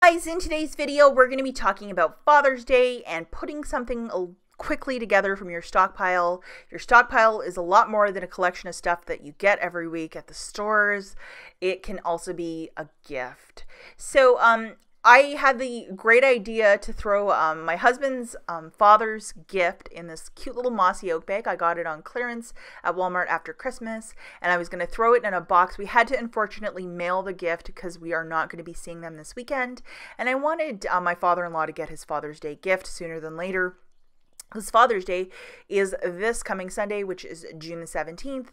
Guys, in today's video, we're going to be talking about Father's Day and putting something quickly together from your stockpile. Your stockpile is a lot more than a collection of stuff that you get every week at the stores. It can also be a gift. So, I had the great idea to throw my husband's father's gift in this cute little mossy oak bag. I got it on clearance at Walmart after Christmas, and I was going to throw it in a box. We had to unfortunately mail the gift because we are not going to be seeing them this weekend, and I wanted my father-in-law to get his Father's Day gift sooner than later. His Father's Day is this coming Sunday, which is June the 17th.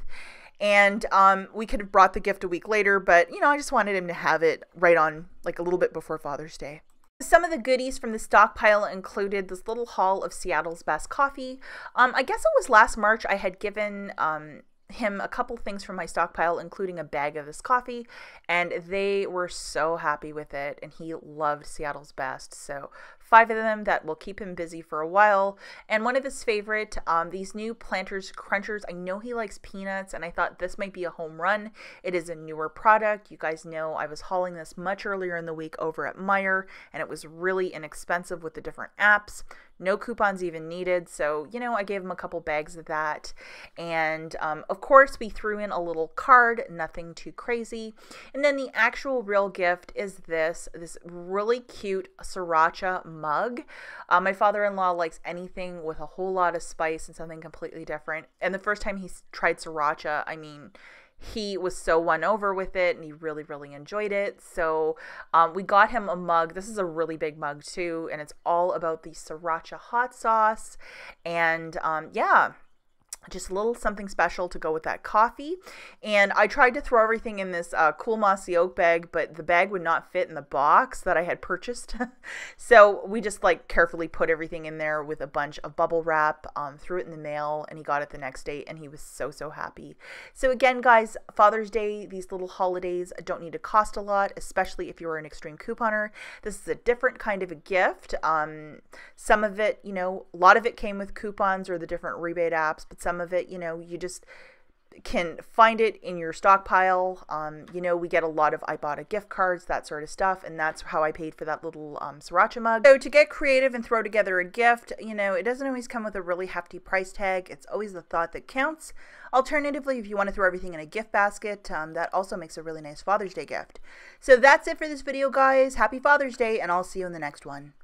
And we could have brought the gift a week later, but, you know, I just wanted him to have it right on, like, a little bit before Father's Day. Some of the goodies from the stockpile included this little haul of Seattle's best coffee. I guess it was last March I had given him a couple things from my stockpile, including a bag of this coffee, and they were so happy with it, and he loved Seattle's best. So 5 of them that will keep him busy for a while. And one of his favorite, these new Planters Crunchers. I know he likes peanuts, and I thought this might be a home run. It is a newer product. You guys know I was hauling this much earlier in the week over at Meijer, and it was really inexpensive with the different apps. No coupons even needed, so, you know, I gave him a couple bags of that. And of course, we threw in a little card, nothing too crazy. And then the actual real gift is this really cute Sriracha mug. My father-in-law likes anything with a whole lot of spice and something completely different. And the first time he tried Sriracha, I mean, he was so won over with it, and he really, really enjoyed it. So we got him a mug. This is a really big mug too, and it's all about the Sriracha hot sauce. And yeah, just a little something special to go with that coffee. And I tried to throw everything in this cool mossy oak bag, but the bag would not fit in the box that I had purchased. So we just like carefully put everything in there with a bunch of bubble wrap, threw it in the mail, and he got it the next day, and he was so happy. So again, guys, Father's Day, these little holidays don't need to cost a lot, especially if you're an extreme couponer. This is a different kind of a gift. Some of it, you know, a lot of it came with coupons or the different rebate apps, but some of it, you know, you just can find it in your stockpile. You know, we get a lot of Ibotta gift cards, that sort of stuff, and that's how I paid for that little Sriracha mug. So to get creative and throw together a gift, you know, it doesn't always come with a really hefty price tag. It's always the thought that counts. Alternatively, if you want to throw everything in a gift basket, that also makes a really nice Father's Day gift. So that's it for this video, guys. Happy Father's Day, and I'll see you in the next one.